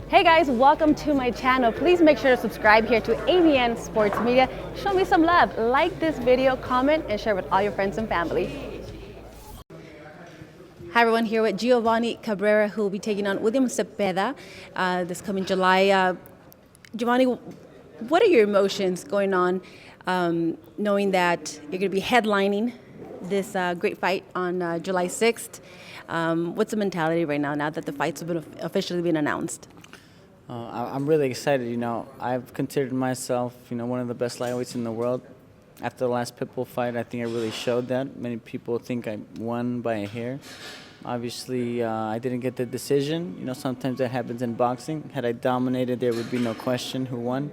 Hey guys, welcome to my channel. Please make sure to subscribe here to AVN Sports Media. Show me some love. Like this video, comment, and share with all your friends and family. Hi everyone, here with Giovanni Cabrera, who will be taking on William Cepeda this coming July. Giovanni, what are your emotions going on knowing that you're going to be headlining this great fight on July 6th? What's the mentality right now that the fight's been officially been announced? I'm really excited. I've considered myself, one of the best lightweights in the world. After the last PITBULL fight, I think I really showed that. Many people think I won by a hair. Obviously, I didn't get the decision. Sometimes that happens in boxing. Had I dominated, there would be no question who won.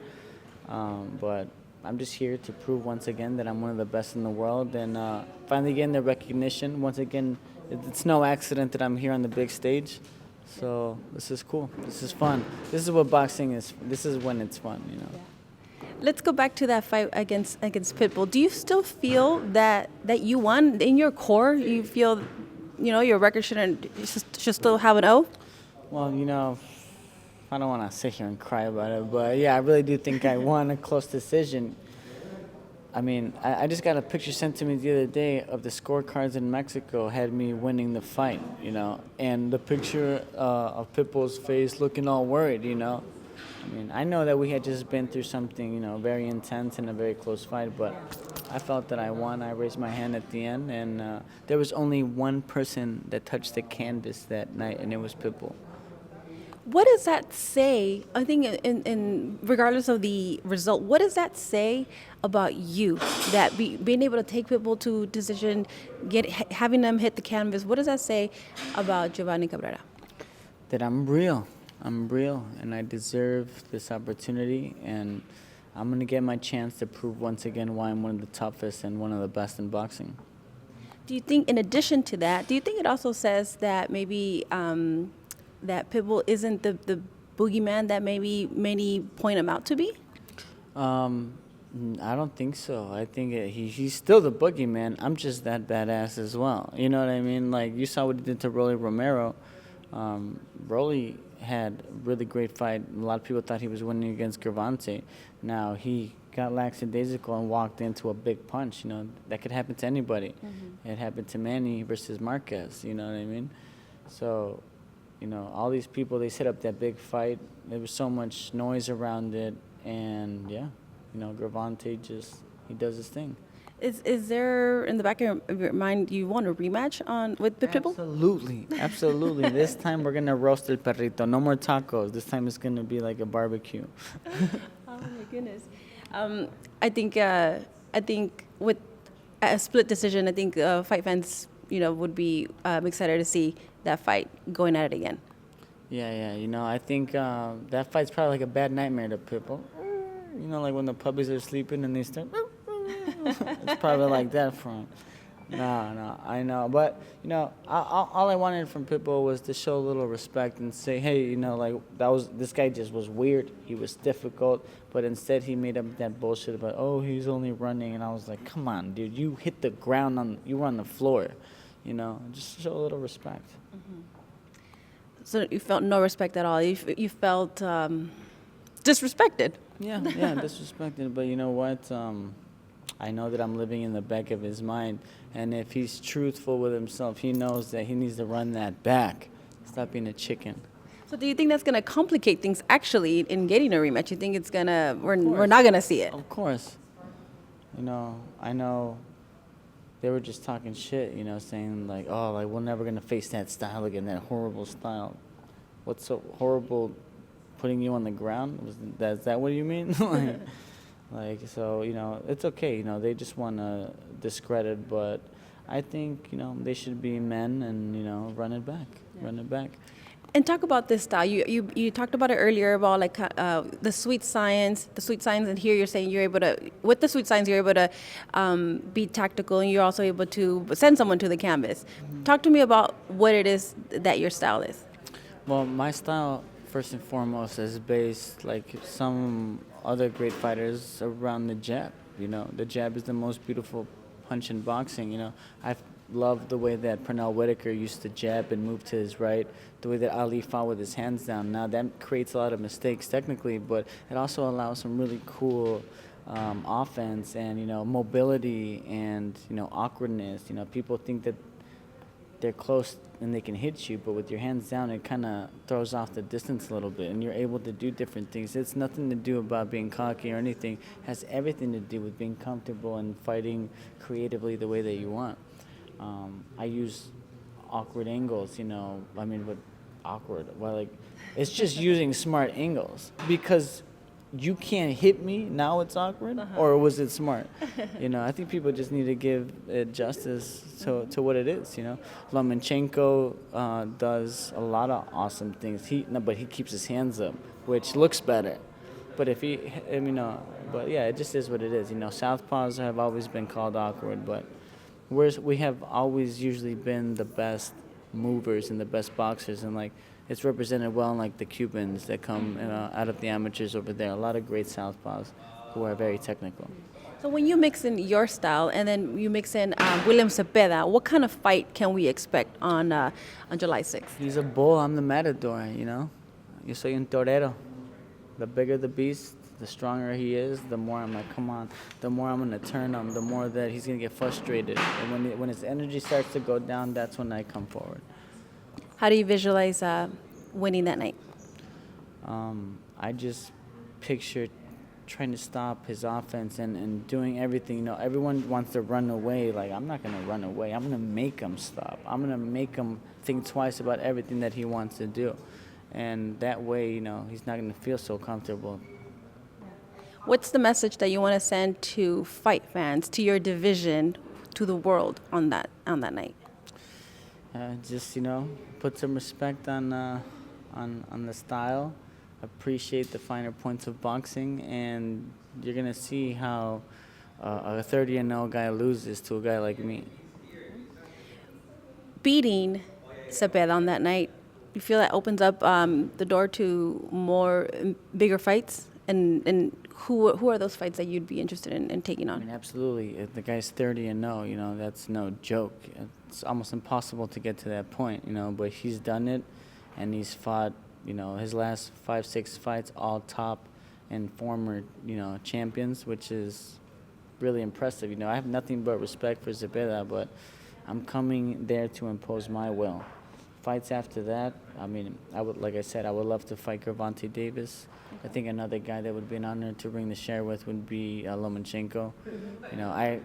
But I'm just here to prove once again that I'm one of the best in the world, and finally getting the recognition. Once again, it's no accident that I'm here on the big stage. So this is cool. This is fun. This is what boxing is. This is when it's fun, Yeah. Let's go back to that fight against PITBULL. Do you still feel that you won in your core? You feel, your record should still have an O? Well, I don't want to sit here and cry about it, but yeah, I really do think I won a close decision. I mean, I just got a picture sent to me the other day of the scorecards in Mexico had me winning the fight, and the picture of Pitbull's face looking all worried, I mean, I know that we had just been through something, very intense and a very close fight, but I felt that I won. I raised my hand at the end, and there was only one person that touched the canvas that night, and it was Pitbull. What does that say? I think, in regardless of the result, what does that say about you? That being able to take people to decision, having them hit the canvas. What does that say about Giovanni Cabrera? That I'm real. I'm real, and I deserve this opportunity, and I'm gonna get my chance to prove once again why I'm one of the toughest and one of the best in boxing. Do you think, in addition to that, do you think it also says that maybe that PITBULL isn't the boogeyman that maybe many point him out to be? I don't think so. I think he's still the boogeyman. I'm just that badass as well. You know what I mean? Like, you saw what he did to Rolly Romero. Rolly had a really great fight. A lot of people thought he was winning against Giovanni. Now, he got lackadaisical and walked into a big punch. That could happen to anybody. Mm-hmm. It happened to Manny versus Marquez. You know what I mean? So, all these people, they set up that big fight. There was so much noise around it. And, yeah, Giovanni he does his thing. Is there, in the back of your mind, you want a rematch with PITBULL? Absolutely. Absolutely. This time we're going to roast el perrito. No more tacos. This time it's going to be like a barbecue. Oh, my goodness. I think with a split decision, I think fight fans, would be excited to see that fight going at it again. Yeah. I think that fight's probably like a bad nightmare to people. Like when the puppies are sleeping and they start. It's probably like that for him. No, I know. But, all I wanted from Pitbull was to show a little respect and say, hey, this guy just was weird. He was difficult. But instead he made up that bullshit about, oh, he's only running. And I was like, come on, dude. You hit the ground, you were on the floor. Just show a little respect. Mm-hmm. So you felt no respect at all. You felt disrespected. Yeah, disrespected. But you know what? I know that I'm living in the back of his mind, and if he's truthful with himself, he knows that he needs to run that back. Stop being a chicken. So do you think that's going to complicate things actually in getting a rematch? You think we're not going to see it? Of course. I know they were just talking shit, saying like, oh, like we're never going to face that style again, that horrible style. What's so horrible, putting you on the ground? Is that what you mean? So, it's okay. They just want to discredit, but I think, they should be men and, run it back. Yeah. Run it back. And talk about this style. You talked about it earlier about like the sweet science, and here you're saying you're able to, with the sweet science, you're able to be tactical, and you're also able to send someone to the canvas. Mm-hmm. Talk to me about what it is that your style is. Well, my style, first and foremost, is based like some other great fighters around the jab. The jab is the most beautiful punch in boxing. love the way that Pernell Whitaker used to jab and move to his right, the way that Ali fought with his hands down. Now that creates a lot of mistakes technically, but it also allows some really cool offense and, mobility and, awkwardness. People think that they're close and they can hit you, but with your hands down, it kind of throws off the distance a little bit, and you're able to do different things. It's nothing to do about being cocky or anything. It has everything to do with being comfortable and fighting creatively the way that you want. I use awkward angles, but awkward. Well, it's just using smart angles, because you can't hit me, now it's awkward, or was it smart? I think people just need to give it justice to what it is, Lomachenko does a lot of awesome things. But he keeps his hands up, which looks better. But but yeah, it just is what it is. Southpaws have always been called awkward, but we have always usually been the best movers and the best boxers, and it's represented well in the Cubans that come out of the amateurs over there. A lot of great southpaws who are very technical. So when you mix in your style and then you mix in William Cepeda, what kind of fight can we expect on July 6th? He's a bull. I'm the matador. Yo soy un torero. The bigger the beast, the stronger he is. The more I'm like, come on. The more I'm gonna turn him. The more that he's gonna get frustrated. And when his energy starts to go down, that's when I come forward. How do you visualize winning that night? I just picture trying to stop his offense and doing everything. Everyone wants to run away. I'm not going to run away. I'm going to make him stop. I'm going to make him think twice about everything that he wants to do. And that way, he's not going to feel so comfortable. What's the message that you want to send to fight fans, to your division, to the world on that night? Just put some respect on the style, appreciate the finer points of boxing, and you're gonna see how a 30-0 guy loses to a guy like me. Beating Cepeda on that night, you feel that opens up the door to more bigger fights, and who are those fights that you'd be interested in taking on? Absolutely. If the guy's 30-0, that's no joke. It's almost impossible to get to that point, but he's done it, and he's fought, his last 5-6 fights, all top and former, champions, which is really impressive. I have nothing but respect for Cepeda, but I'm coming there to impose my will. Fights after that, I would love to fight Gervonta Davis. I think another guy that would be an honor to ring the share with would be Lomachenko. I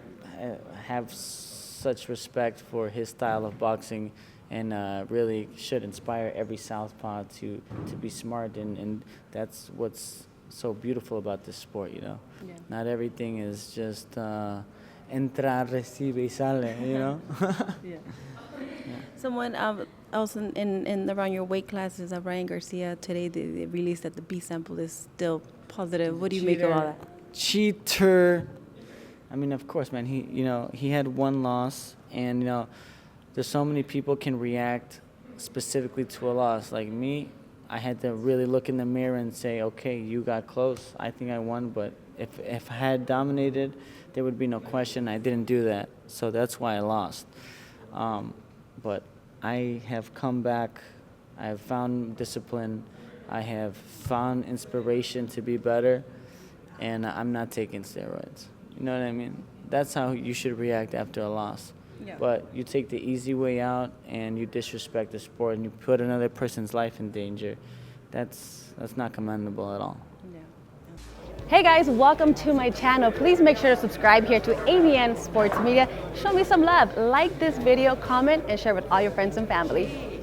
have such respect for his style of boxing, and really should inspire every southpaw to be smart, and that's what's so beautiful about this sport. Yeah. Not everything is just entra, recibe y sale. Yeah. Someone else in around your weight classes, Ryan Garcia, today they released that the B sample is still positive. What do you make of all that? Cheater. Of course, man. He had one loss, and there's so many people can react specifically to a loss. Like me, I had to really look in the mirror and say, okay, you got close. I think I won, but if I had dominated, there would be no question. I didn't do that, so that's why I lost. But I have come back. I have found discipline. I have found inspiration to be better, and I'm not taking steroids. You know what I mean? That's how you should react after a loss. Yeah. But you take the easy way out and you disrespect the sport and you put another person's life in danger. That's not commendable at all. Yeah. Hey guys, welcome to my channel. Please make sure to subscribe here to AVN Sports Media. Show me some love. Like this video, comment, and share with all your friends and family.